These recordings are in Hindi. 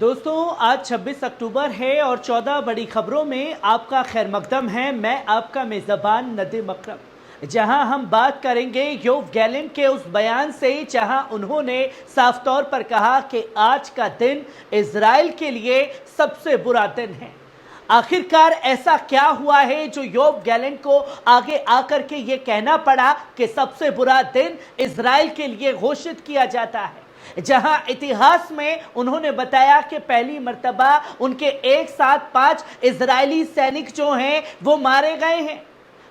दोस्तों आज 26 अक्टूबर है और 14 बड़ी खबरों में आपका खैर मकदम है। मैं आपका मेज़बान नदीम अकरम, जहां हम बात करेंगे योव गैलेंट के उस बयान से जहां उन्होंने साफ तौर पर कहा कि आज का दिन इजराइल के लिए सबसे बुरा दिन है। आखिरकार ऐसा क्या हुआ है जो योव गैलेंट को आगे आकर के ये कहना पड़ा कि सबसे बुरा दिन इजराइल के लिए घोषित किया जाता है, जहां इतिहास में उन्होंने बताया कि पहली मर्तबा उनके एक साथ 5 इजरायली सैनिक जो हैं वो मारे गए हैं।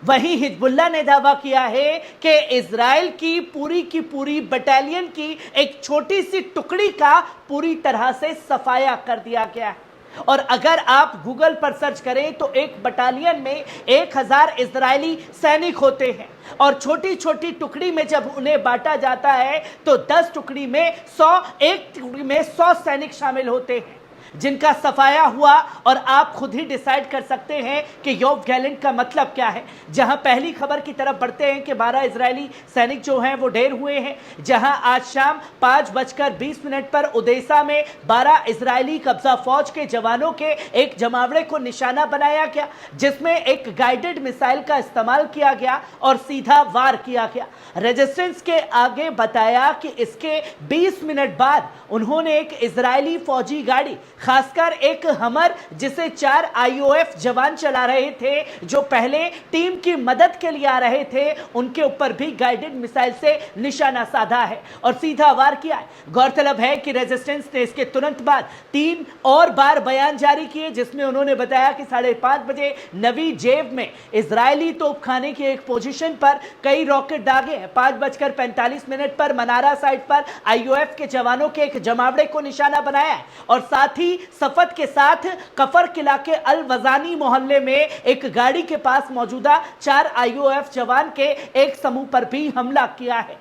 वहीं हिजबुल्लाह ने दावा किया है कि इजराइल की पूरी बटालियन की एक छोटी सी टुकड़ी का पूरी तरह से सफाया कर दिया गया है। और अगर आप गूगल पर सर्च करें तो एक बटालियन में 1000 इजरायली सैनिक होते हैं और छोटी छोटी टुकड़ी में जब उन्हें बांटा जाता है तो 10 टुकड़ी में 100, एक टुकड़ी में 100 सैनिक शामिल होते हैं जिनका सफाया हुआ। और आप खुद ही डिसाइड कर सकते हैं कि योव गैलेंट का मतलब क्या है। जहां पहली खबर की तरफ बढ़ते हैं कि 12 इजरायली सैनिक जो हैं वो ढेर हुए हैं, जहां आज शाम 5:20 पर ओदेसा में 12 इजरायली कब्जा फौज के जवानों के एक जमावड़े को निशाना बनाया गया, जिसमें एक गाइडेड मिसाइल का इस्तेमाल किया गया और सीधा वार किया गया। रेजिस्टेंस के आगे बताया कि इसके 20 मिनट बाद उन्होंने एक इजरायली फौजी गाड़ी, खासकर एक हमर जिसे 4 आईओएफ जवान चला रहे थे जो पहले टीम की मदद के लिए आ रहे थे, उनके ऊपर भी गाइडेड मिसाइल से निशाना साधा है और सीधा वार किया है। गौरतलब है कि रेजिस्टेंस ने इसके तुरंत बाद 3 और बार बयान जारी किए, जिसमें उन्होंने बताया कि 5:30 बजे नवी जेव में इजरायली तोपखाने की एक पोजीशन पर कई रॉकेट दागे हैं। 5:45 पर मनारा साइट पर आईओएफ के जवानों के एक जमावड़े को निशाना बनाया है और साथ ही सफत के साथ कफर किला के अल वजानी मोहल्ले में एक गाड़ी के पास मौजूदा 4 आईओएफ जवान के एक समूह पर भी हमला किया है,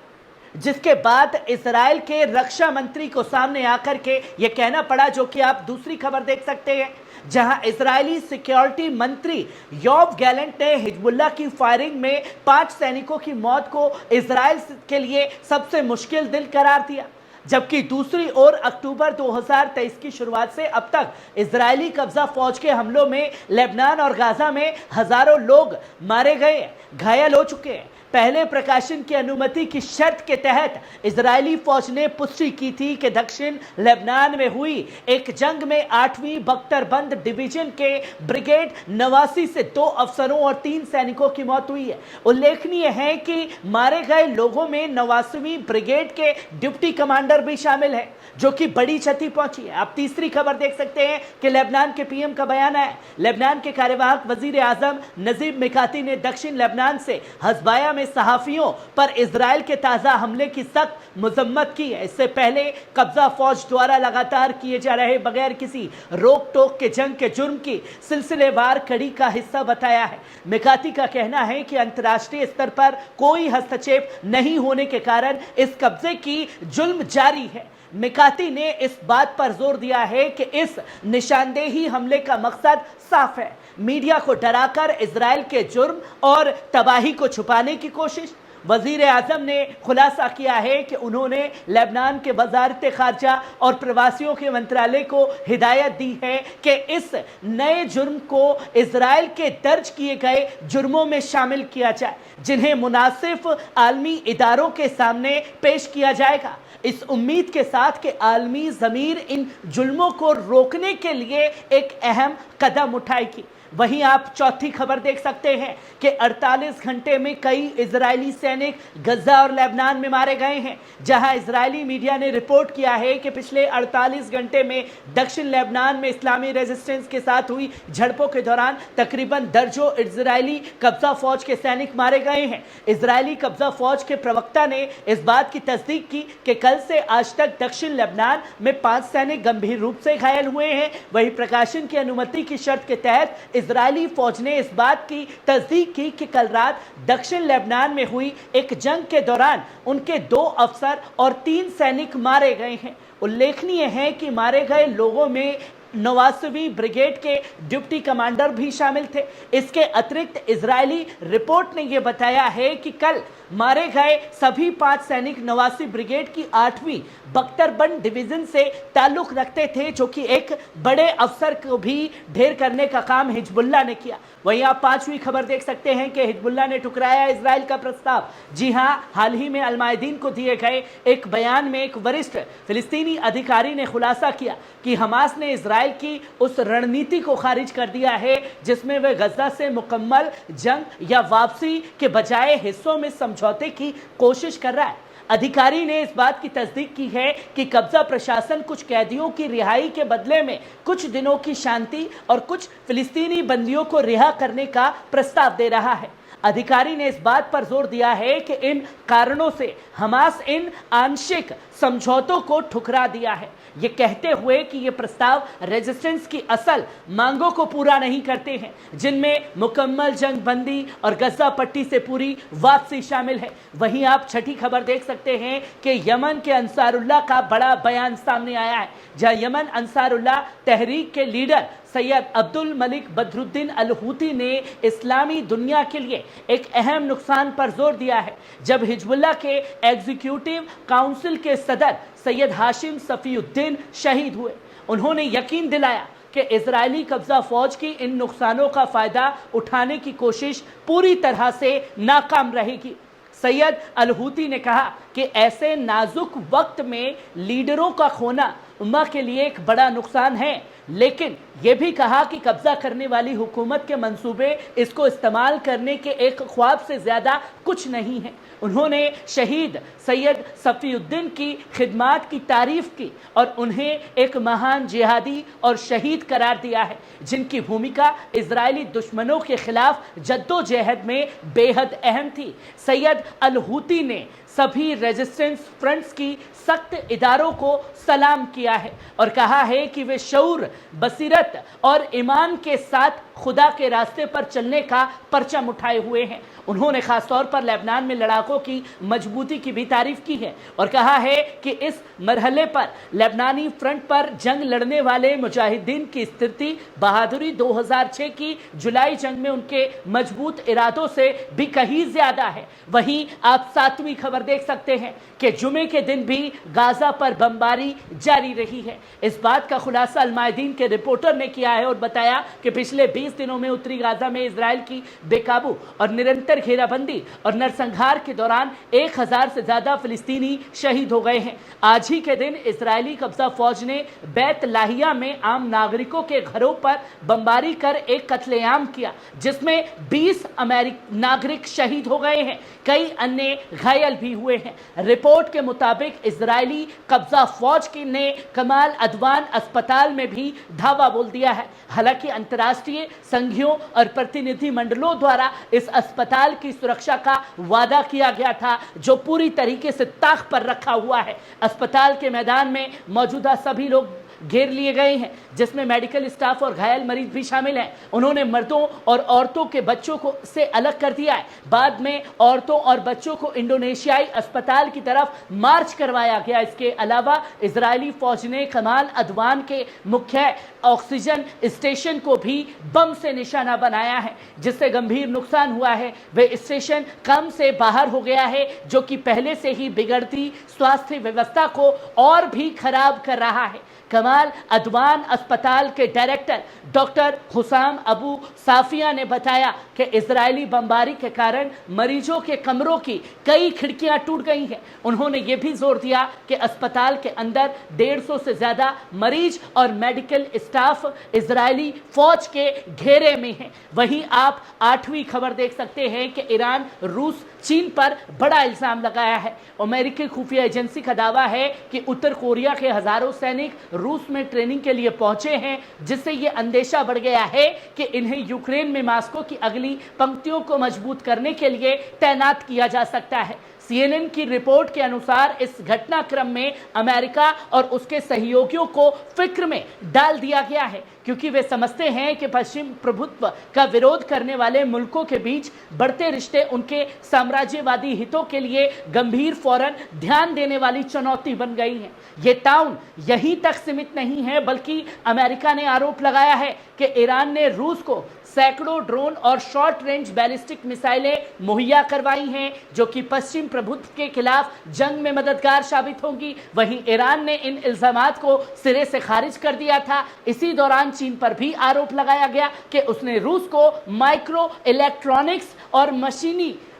जिसके बाद इजराइल के रक्षा मंत्री को सामने आकर के यह कहना पड़ा, जो कि आप दूसरी खबर देख सकते हैं, जहां इजरायली सिक्योरिटी मंत्री योव गैलेंट ने हिजबुल्लाह की फायरिंग में 5 सैनिकों की मौत को इजराइल के लिए सबसे मुश्किल दिन करार दिया। जबकि दूसरी ओर अक्टूबर 2023 की शुरुआत से अब तक इजरायली कब्जा फौज के हमलों में लेबनान और गाजा में हजारों लोग मारे गए, घायल हो चुके हैं। पहले प्रकाशन की अनुमति की शर्त के तहत इजरायली फौज ने पुष्टि की थी कि दक्षिण लेबनान में हुई एक जंग में 8वीं बख्तरबंद डिवीजन के ब्रिगेड 89 से 2 अफसरों और 3 सैनिकों की मौत हुई है। उल्लेखनीय है कि मारे गए लोगों में 89वीं ब्रिगेड के डिप्टी कमांडर भी शामिल है, जो कि बड़ी क्षति पहुंची है। आप तीसरी खबर देख सकते हैं कि लेबनान के पीएम का बयान है। लेबनान के कार्यवाहक वजीर आजम नजीब मिकाती ने दक्षिण लेबनान से हज़बाया सहाफियों पर इजराइल के ताजा हमले की सख्त मजम्मत की है। इससे पहले कब्जा फौज द्वारा लगातार किए जा रहे बगैर किसी रोक टोक के जंग के जुर्म की सिलसिलेवार कड़ी का हिस्सा बताया है। मिकाती का कहना है कि अंतर्राष्ट्रीय स्तर पर कोई हस्तक्षेप नहीं होने के कारण इस कब्जे की जुल्म जारी है। मिकाती ने इस बात पर जोर दिया है कि इस निशानदेही हमले का मकसद साफ है, मीडिया को डराकर इजराइल के जुर्म और तबाही को छुपाने की कोशिश। वजीर आजम ने खुलासा किया है कि उन्होंने लेबनान के वजारत खारजा और प्रवासियों के मंत्रालय को हिदायत दी है कि इस नए जुर्म को इजराइल के दर्ज किए गए जुर्मों में शामिल किया जाए, जिन्हें मुनासिब आलमी इदारों के सामने पेश किया जाएगा, इस उम्मीद के साथ कि आलमी ज़मीर इन जुल्मों को रोकने के लिए एक अहम कदम उठाएगी। वहीं आप चौथी खबर देख सकते हैं कि 48 घंटे में कई इजरायली सैनिक गजा और लेबनान में मारे गए हैं, जहां इजरायली मीडिया ने रिपोर्ट किया है कि पिछले 48 घंटे में दक्षिण लेबनान में इस्लामी रेजिस्टेंस के साथ हुई झड़पों के दौरान तकरीबन दर्जों इजरायली कब्जा फौज के सैनिक मारे गए हैं। इजरायली कब्जा फौज के प्रवक्ता ने इस बात की तस्दीक की कि कल से आज तक दक्षिण लेबनान में 5 सैनिक गंभीर रूप से घायल हुए हैं। वहीं प्रकाशन की अनुमति की शर्त के तहत इजरायली फौज ने इस बात की तस्दीक की कि कल रात दक्षिण लेबनान में हुई एक जंग के दौरान उनके 2 अफसर और 3 सैनिक मारे गए हैं। उल्लेखनीय है कि मारे गए लोगों में 89वीं ब्रिगेड के डिप्टी कमांडर भी शामिल थे। इसके अतिरिक्त इजरायली रिपोर्ट ने यह बताया है कि कल मारे गए सभी 5 सैनिक 89वीं ब्रिगेड की 8वीं बख्तरबंद डिवीजन से ताल्लुक रखते थे, जो कि एक बड़े अफसर को भी ढेर करने का काम हिजबुल्लाह ने किया। वहीं आप 5वीं खबर देख सकते हैं कि हिजबुल्लाह ने ठुकराया इजराइल का प्रस्ताव। जी हां, हाल ही में अल मायदीन को दिए गए एक बयान में एक वरिष्ठ फिलिस्तीनी अधिकारी ने खुलासा किया कि हमास ने इजराइल की उस रणनीति को खारिज कर दिया है जिसमें वह गजा से मुकम्मल जंग या वापसी के बजाय हिस्सों में समझौते की कोशिश कर रहा है। अधिकारी ने इस बात की तस्दीक की है कि कब्जा प्रशासन कुछ कैदियों की रिहाई के बदले में कुछ दिनों की शांति और कुछ फिलिस्तीनी बंदियों को रिहा करने का प्रस्ताव दे रहा है। अधिकारी ने इस बात पर जोर दिया है कि इन कारणों से हमास इन आंशिक समझौतों को ठुकरा दिया है, ये कहते हुए कि ये प्रस्ताव रेजिस्टेंस की असल मांगों को पूरा नहीं करते हैं, जिनमें मुकम्मल जंगबंदी और गजा पट्टी से पूरी वापसी शामिल है। वहीं आप छठी खबर देख सकते हैं कि यमन के अंसारुल्लाह का बड़ा बयान सामने आया है, जहां यमन अंसारुल्लाह तहरीक के leader Syed Abdul Malik Badruddin al Houthi ने इस्लामी दुनिया के लिए एक अहम नुकसान पर जोर दिया है, जब हिजबुल्लाह के एग्जीक्यूटिव काउंसिल के सदर सैयद हाशिम सफीउद्दीन शहीद हुए। उन्होंने यकीन दिलाया कि इजरायली कब्जा फौज की इन नुकसानों का फायदा उठाने की कोशिश पूरी तरह से नाकाम रहेगी। सैयद अल हूती ने कहा कि ऐसे नाजुक वक्त में लीडरों का खोना उम्मा के लिए एक बड़ा नुकसान है, लेकिन यह भी कहा कि कब्जा करने वाली हुकूमत के मंसूबे इसको इस्तेमाल करने के एक ख्वाब से ज्यादा कुछ नहीं है। उन्होंने शहीद सैयद सफीउद्दीन की खिदमात की तारीफ की और उन्हें एक महान जिहादी और शहीद करार दिया है, जिनकी भूमिका इजरायली दुश्मनों के खिलाफ जद्दोजहद में बेहद अहम थी। सैयद अल हूती ने सभी रेजिस्टेंस फ्रंट्स की सख्त इदारों को सलाम किया है और कहा है कि वे शऊर, बसीरत और ईमान के साथ खुदा के रास्ते पर चलने का परचम उठाए हुए हैं। उन्होंने खासतौर पर लेबनान में लड़ाकों की मजबूती की भी तारीफ की है और कहा है कि इस मरहले पर लेबनानी फ्रंट पर जंग लड़ने वाले मुजाहिदीन की स्थिति बहादुरी 2006 की जुलाई जंग में उनके मजबूत इरादों से भी कहीं ज्यादा है। वहीं आप 7वीं खबर देख सकते हैं कि जुमे के दिन भी गाजा पर बमबारी जारी रही है। इस बात का खुलासा अल मायदीन के रिपोर्टर ने किया है और बताया कि पिछले 20 दिनों में उत्तरी गाजा में इजराइल की बेकाबू और निरंतर घेराबंदी और नरसंहार के दौरान 1000 से ज्यादा फिलिस्तीनी शहीद हो गए हैं। आज ही के दिन इजरायली कब्जा फौज ने बैत लाहिया में आम नागरिकों के घरों पर बमबारी कर एक कत्लेआम किया, जिसमें 20 अमेरिकी नागरिक शहीद हो गए हैं, कई अन्य घायल भी हुए हैं। रिपोर्ट के मुताबिक इजरायली कब्जा फौज की ने कमाल अदवान अस्पताल में भी धावा बोल दिया है। हालांकि अंतर्राष्ट्रीय संघियों और प्रतिनिधि मंडलों द्वारा इस अस्पताल की सुरक्षा का वादा किया गया था, जो पूरी तरीके से ताक पर रखा हुआ है। अस्पताल के मैदान में मौजूदा सभी लोग घेर लिए गए हैं, जिसमें मेडिकल स्टाफ और घायल मरीज भी शामिल हैं। उन्होंने मर्दों और औरतों के बच्चों को से अलग कर दिया है। बाद में औरतों और बच्चों को इंडोनेशियाई अस्पताल की तरफ मार्च करवाया गया। इसके अलावा इजरायली फौज ने कमाल अदवान के मुख्य ऑक्सीजन स्टेशन को भी बम से निशाना बनाया है, जिससे गंभीर नुकसान हुआ है। वह स्टेशन काम से बाहर हो गया है, जो कि पहले से ही बिगड़ती स्वास्थ्य व्यवस्था को और भी खराब कर रहा है। कमाल अदवान अस्पताल के डायरेक्टर डॉक्टर हुसाम अबू साफिया ने बताया कि इजरायली बमबारी के कारण मरीजों के कमरों की कई खिड़कियां टूट गई हैं। उन्होंने ये भी जोर दिया कि अस्पताल के अंदर 150 से ज्यादा मरीज और मेडिकल स्टाफ इजरायली फौज के घेरे में हैं। वहीं आप 8वीं खबर देख सकते हैं कि ईरान रूस चीन पर बड़ा इल्जाम लगाया है। अमेरिकी खुफिया एजेंसी का दावा है कि उत्तर कोरिया के हजारों सैनिक रूस में ट्रेनिंग के लिए पहुंचे हैं, जिससे यह अंदेशा बढ़ गया है कि इन्हें यूक्रेन में मास्को की अगली पंक्तियों को मजबूत करने के लिए तैनात किया जा सकता है। CNN की रिपोर्ट के अनुसार इस घटनाक्रम में अमेरिका और उसके सहयोगियों को फिक्र में डाल दिया गया है, क्योंकि वे समझते हैं कि पश्चिम प्रभुत्व का विरोध करने वाले मुल्कों के बीच बढ़ते रिश्ते उनके साम्राज्यवादी हितों के लिए गंभीर फौरन ध्यान देने वाली चुनौती बन गई हैं। ये ताउन यहीं तक सीमित नहीं है, बल्कि अमेरिका ने आरोप लगाया है कि ईरान ने रूस को सैकड़ों ड्रोन और शॉर्ट रेंज बैलिस्टिक मिसाइलें मुहैया करवाई हैं, जो कि पश्चिम प्रभुत्व के खिलाफ जंग में मददगार साबित होंगी। वहीं ईरान ने इन इल्जामात को सिरे से खारिज कर दिया था। इसी दौरान चीन पर भी आरोप लगाया गया कि उसने रूस को माइक्रो इलेक्ट्रॉनिक्स और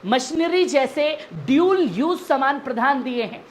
मशीनरी जैसे ड्यूल यूज सामान प्रदान दिए हैं,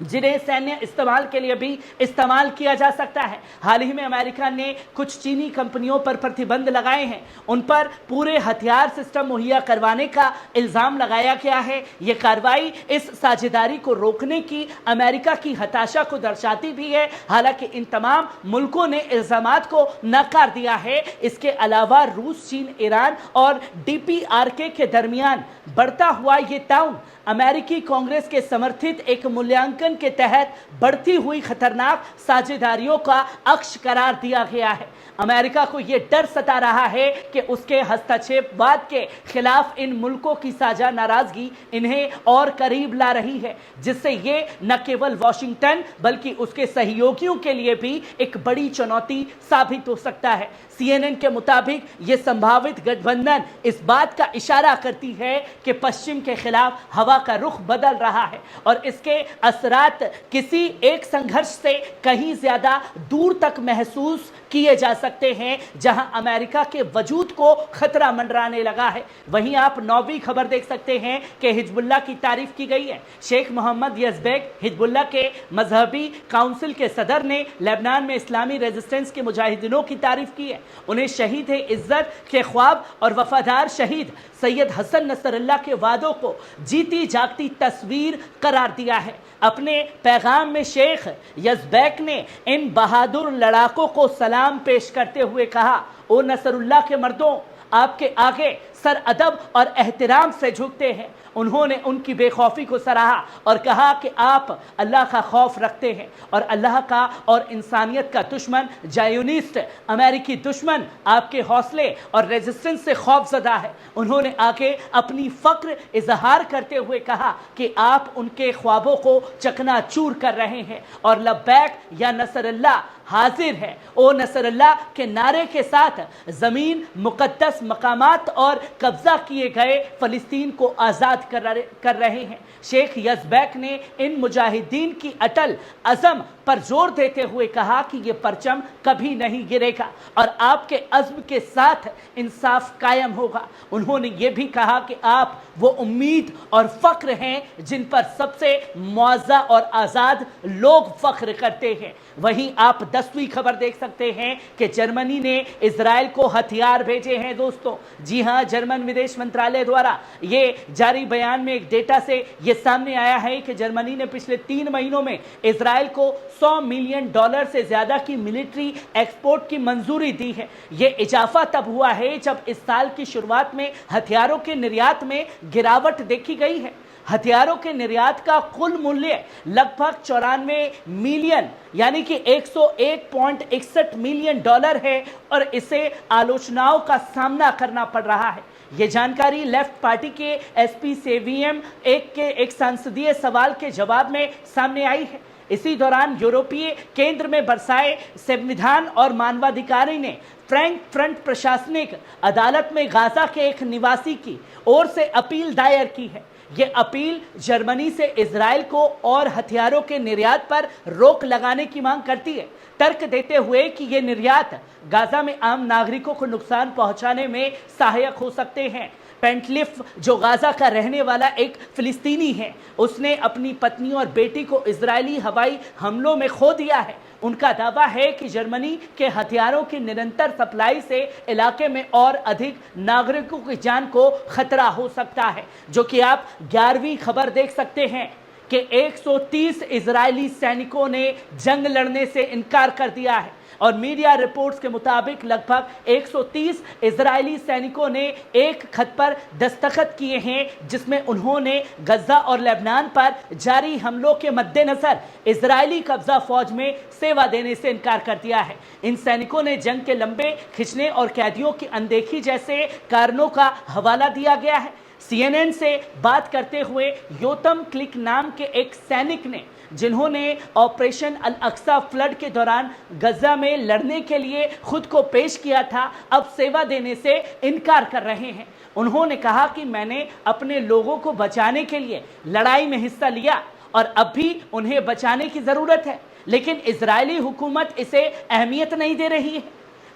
जिन्हें सैन्य इस्तेमाल के लिए भी इस्तेमाल किया जा सकता है। हाल ही में अमेरिका ने कुछ चीनी कंपनियों पर प्रतिबंध लगाए हैं, उन पर पूरे हथियार सिस्टम मुहैया करवाने का इल्जाम लगाया गया है। यह कार्रवाई इस साझेदारी को रोकने की अमेरिका की हताशा को दर्शाती भी है। हालांकि इन तमाम मुल्कों ने इल्जामात को नकार दिया है। इसके अलावा रूस, चीन, ईरान और DPRK के दरमियान बढ़ता हुआ ये ताउन अमेरिकी कांग्रेस के समर्थित एक मूल्यांकन के तहत बढ़ती हुई खतरनाक साझेदारियों का अक्ष करार दिया गया है। अमेरिका को यह डर सता रहा है कि उसके हस्तक्षेपवाद के खिलाफ इन मुल्कों की साझा नाराजगी इन्हें और करीब ला रही है, जिससे ये न केवल वॉशिंगटन बल्कि उसके सहयोगियों के लिए भी एक बड़ी चुनौती साबित हो सकता है। CNN के मुताबिक ये संभावित गठबंधन इस बात का इशारा करती है कि पश्चिम के खिलाफ हवा का रुख बदल रहा है और इसके असरात किसी एक संघर्ष से कहीं ज्यादा दूर तक महसूस किए जा सकते हैं, जहां अमेरिका के वजूद को खतरा मंडराने लगा है। वहीं आप 9वीं खबर देख सकते हैं कि हिजबुल्लाह की तारीफ की गई है। शेख मोहम्मद यज़बैक हिजबुल्लाह के मजहबी काउंसिल के सदर ने लेबनान में इस्लामी रेजिस्टेंस के मुजाहिदीनों की तारीफ की है। उन्हें शहीद इज्जत के ख्वाब और वफादार शहीद सैयद हसन नसरल्लाह के वादों को जीती जागती तस्वीर करार दिया है। अपने पैगाम में शेख यज़बैक ने इन बहादुर लड़ाकों को सलाम पेश करते हुए कहा, ओ नसरुल्लाह के मर्दों, आपके आगे सर अदब और एहतराम से झुकते हैं। उन्होंने उनकी बेखौफी को सराहा और कहा कि आप अल्लाह का खौफ रखते हैं और अल्लाह का और इंसानियत का दुश्मन जायोनिस्ट अमेरिकी दुश्मन आपके हौसले और रेजिस्टेंस से खौफजदा है। उन्होंने आगे अपनी फक्र इजहार करते हुए कहा कि आप उनके ख्वाबों को चकनाचूर कर रहे हैं और लब्बैक या नसरल्लाह हाजिर है, ओ नसरल्लाह के नारे के साथ ज़मीन, मुक़द्दस मकामात और कब्ज़ा किए गए फ़लस्तीन को आज़ाद कर रहे हैं। शेख यज़बैक ने इन मुजाहिदीन की अटल अज़म पर जोर देते हुए कहा कि ये परचम कभी नहीं गिरेगा और आपके अज़्म के साथ इंसाफ कायम होगा। उन्होंने ये भी कहा कि आप वो उम्मीद और फ़ख्र हैं जिन पर सबसे मुअज़्ज़ा और आज़ाद लोग फ़ख्र करते हैं। वहीं आप 10वीं खबर देख सकते हैं कि जर्मनी ने इजराइल को हथियार भेजे हैं। दोस्तों, जी हां, जर्मन विदेश मंत्रालय द्वारा ये जारी बयान में एक डेटा से ये सामने आया है कि जर्मनी ने पिछले 3 महीनों में इजराइल को $100 मिलियन से ज्यादा की मिलिट्री एक्सपोर्ट की मंजूरी दी है। ये इजाफा तब हुआ है जब इस साल की शुरुआत में हथियारों के निर्यात में गिरावट देखी गई है। हथियारों के निर्यात का कुल मूल्य लगभग 94 मिलियन यानी कि $101.61 मिलियन है और इसे आलोचनाओं का सामना करना पड़ रहा है। ये जानकारी लेफ्ट पार्टी के SP सेवियम के एक संसदीय सवाल के जवाब में सामने आई है। इसी दौरान यूरोपीय केंद्र में बरसाए संविधान और मानवाधिकारी ने फ्रैंकफर्ट प्रशासनिक अदालत में गाजा के एक निवासी की ओर से अपील दायर की है। ये अपील जर्मनी से इजराइल को और हथियारों के निर्यात पर रोक लगाने की मांग करती है, तर्क देते हुए कि ये निर्यात गाजा में आम नागरिकों को नुकसान पहुंचाने में सहायक हो सकते हैं। पेंटलिफ, जो गाजा का रहने वाला एक फिलिस्तीनी है, उसने अपनी पत्नी और बेटी को इजरायली हवाई हमलों में खो दिया है। उनका दावा है कि जर्मनी के हथियारों की निरंतर सप्लाई से इलाके में और अधिक नागरिकों की जान को खतरा हो सकता है। जो कि आप 11वीं खबर देख सकते हैं कि 130 इजरायली सैनिकों ने जंग लड़ने से इनकार कर दिया है और मीडिया रिपोर्ट्स के मुताबिक लगभग 130 इजरायली सैनिकों ने एक खत पर दस्तखत किए हैं जिसमें उन्होंने गजा और लेबनान पर जारी हमलों के मद्देनजर इजरायली कब्जा फौज में सेवा देने से इनकार कर दिया है। इन सैनिकों ने जंग के लंबे खिंचने और कैदियों की अनदेखी जैसे कारणों का हवाला दिया गया है। CNN से बात करते हुए योतम क्लिक नाम के एक सैनिक ने, जिन्होंने ऑपरेशन अल अक्सा फ्लड के दौरान गजा में लड़ने के लिए खुद को पेश किया था, अब सेवा देने से इनकार कर रहे हैं। उन्होंने कहा कि मैंने अपने लोगों को बचाने के लिए लड़ाई में हिस्सा लिया और अब भी उन्हें बचाने की जरूरत है, लेकिन इजरायली हुकूमत इसे अहमियत नहीं दे रही है।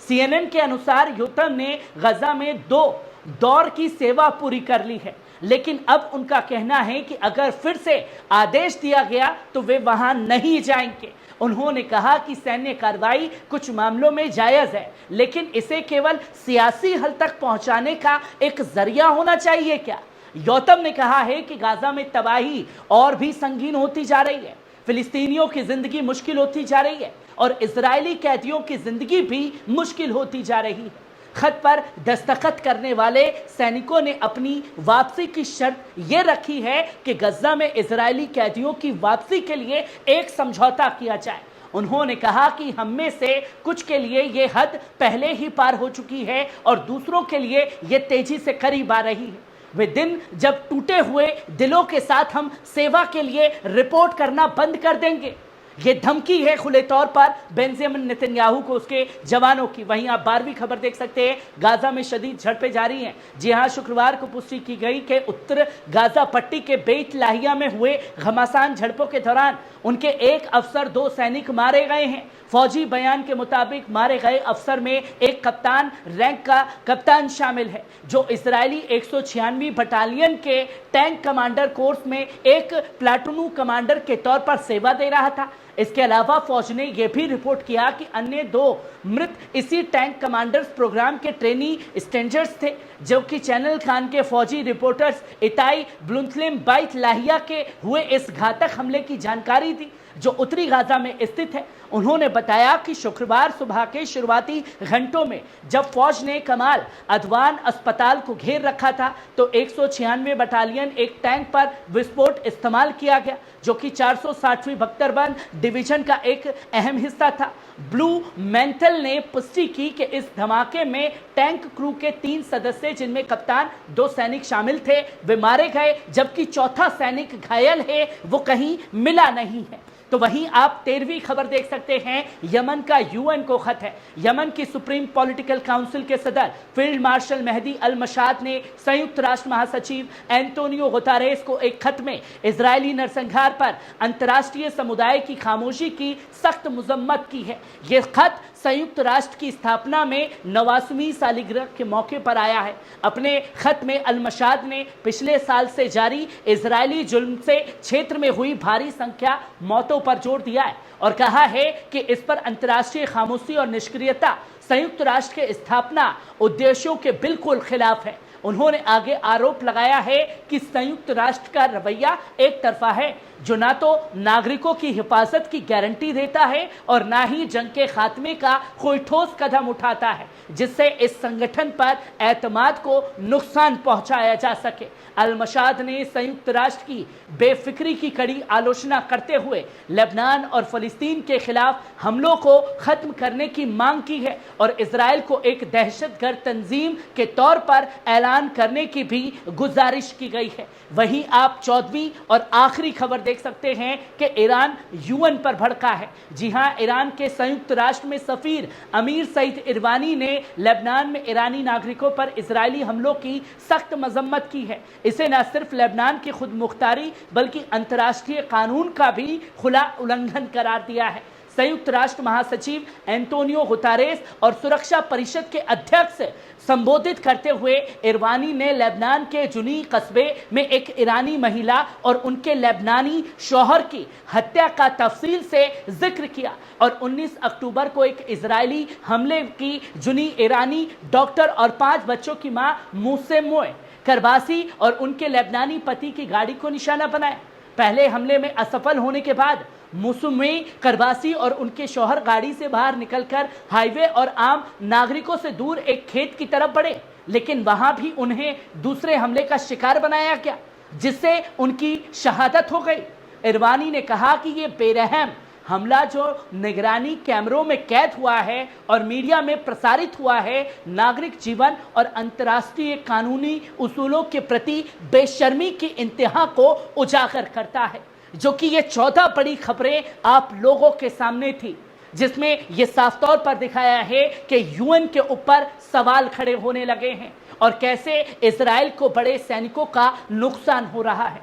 CNN के अनुसार योतम ने गजा में 2 दौर की सेवा पूरी कर ली है, लेकिन अब उनका कहना है कि अगर फिर से आदेश दिया गया तो वे वहां नहीं जाएंगे। उन्होंने कहा कि सैन्य कार्रवाई कुछ मामलों में जायज है, लेकिन इसे केवल सियासी हल तक पहुंचाने का एक जरिया होना चाहिए क्या? योतम ने कहा है कि गाजा में तबाही और भी संगीन होती जा रही है, फिलिस्तीनियों की जिंदगी मुश्किल होती जा रही है और इजरायली कैदियों की जिंदगी भी मुश्किल होती जा रही है। खत पर दस्तखत करने वाले सैनिकों ने अपनी वापसी की शर्त यह रखी है कि गजा में इजरायली कैदियों की वापसी के लिए एक समझौता किया जाए। उन्होंने कहा कि हम में से कुछ के लिए ये हद पहले ही पार हो चुकी है और दूसरों के लिए ये तेजी से करीब आ रही है। वे दिन जब टूटे हुए दिलों के साथ हम सेवा के लिए रिपोर्ट करना बंद कर देंगे। ये धमकी है खुले तौर पर बेंजामिन नेतन्याहू को उसके जवानों की। वहीं आप 12वीं खबर देख सकते हैं, गाजा में शदीद झड़पें जारी हैं। जी हां, शुक्रवार को पुष्टि की गई कि उत्तर गाजा पट्टी के बेत लाहिया में हुए घमासान झड़पों के दौरान उनके एक अफसर 2 सैनिक मारे गए हैं। फौजी बयान के मुताबिक मारे गए अफसर में एक कप्तान रैंक का कप्तान शामिल है, जो इजरायली 196वीं बटालियन के टैंक कमांडर कोर्स में एक प्लाटून कमांडर के तौर पर सेवा दे रहा था। इसके अलावा फौज ने यह भी रिपोर्ट किया कि अन्य 2 मृत इसी टैंक कमांडर्स प्रोग्राम के ट्रेनी स्ट्रेंजर्स थे, जो कि चैनल खान के फौजी रिपोर्टर्स इताई ब्लुंथलेम बाइट लाहिया के हुए इस घातक हमले की जानकारी दी, जो उत्तरी गाजा में स्थित है। उन्होंने बताया कि शुक्रवार सुबह के शुरुआती घंटों में जब फौज ने कमाल अदवान अस्पताल को घेर रखा था तो 196वें बटालियन एक टैंक पर विस्फोट इस्तेमाल किया गया, जो कि 460वीं बख्तरबंद डिवीजन का एक अहम हिस्सा था। ब्लू मैंथल ने पुष्टि की कि इस धमाके में टैंक क्रू के 3 सदस्य, जिनमें कप्तान 2 सैनिक शामिल थे, वे मारे गए, जबकि चौथा सैनिक घायल है, वो कहीं मिला नहीं है। तो वहीं आप 13वीं खबर देख सकते हैं, यमन का यूएन को खत है। यमन की सुप्रीम पॉलिटिकल काउंसिल के सदर फील्ड मार्शल मेहदी अल मशाद ने संयुक्त राष्ट्र महासचिव एंटोनियो गुतेरेस को एक खत में इजरायली नरसंहार पर अंतर्राष्ट्रीय समुदाय की खामोशी की सख्त मजम्मत की है। यह खत संयुक्त राष्ट्र की स्थापना में 89वीं सालगिरह के मौके पर आया है। अपने खत में अल मशाद ने पिछले साल से जारी इजरायली जुल्म से क्षेत्र में हुई भारी संख्या मौतों पर जोर दिया है और कहा है कि इस पर अंतर्राष्ट्रीय खामोशी और निष्क्रियता संयुक्त राष्ट्र के स्थापना उद्देश्यों के बिल्कुल खिलाफ है। उन्होंने आगे आरोप लगाया है कि संयुक्त राष्ट्र का रवैया एक तरफा है, जो ना तो नागरिकों की हिफाजत की गारंटी देता है और ना ही जंग के खात्मे का कोई ठोस कदम उठाता है, जिससे इस संगठन पर एतमाद को नुकसान पहुंचाया जा सके। अल मशाद ने संयुक्त राष्ट्र की बेफिक्री की कड़ी आलोचना करते हुए लेबनान और फलस्तीन के खिलाफ हमलों को खत्म करने की मांग की है और इसराइल को एक दहशतगर्द तंजीम के तौर पर ऐलान करने की भी गुजारिश की गई है। वहीं आप 14वीं और आखिरी खबर देख सकते हैं कि ईरान यूएन पर भड़का है। जी हां, ईरान के संयुक्त राष्ट्र में सफीर अमीर सईद इरवानी ने लेबनान में ईरानी नागरिकों पर इजरायली हमलों की सख्त मजम्मत की है। इसे न सिर्फ लेबनान की खुद मुख्तारी बल्कि अंतर्राष्ट्रीय कानून का भी खुला उल्लंघन करार दिया है। संयुक्त राष्ट्र महासचिव एंटोनियो गुतेरेस और सुरक्षा परिषद के अध्यक्ष संबोधित करते हुए इरवानी ने लेबनान के जुनी कस्बे में एक ईरानी महिला और उनके लेबनानी शौहर की हत्या का तफसील से जिक्र किया और 19 अक्टूबर को एक इजरायली हमले की जुनी ईरानी डॉक्टर और 5 बच्चों की मां मुसेमोए करबासी और उनके लेबनानी पति की गाड़ी को निशाना बनाया। पहले हमले में असफल होने के बाद मौसमी करवासी और उनके शौहर गाड़ी से बाहर निकलकर हाईवे और आम नागरिकों से दूर एक खेत की तरफ बढ़े, लेकिन वहां भी उन्हें दूसरे हमले का शिकार बनाया गया, जिससे उनकी शहादत हो गई। इरवानी ने कहा कि ये बेरहम हमला जो निगरानी कैमरों में कैद हुआ है और मीडिया में प्रसारित हुआ है, नागरिक जीवन और अंतर्राष्ट्रीय कानूनी उसूलों के प्रति बेशर्मी की इंतहा को उजागर करता है। जो कि ये 14 बड़ी खबरें आप लोगों के सामने थी, जिसमें यह साफ तौर पर दिखाया है कि यूएन के ऊपर सवाल खड़े होने लगे हैं और कैसे इजराइल को बड़े सैनिकों का नुकसान हो रहा है।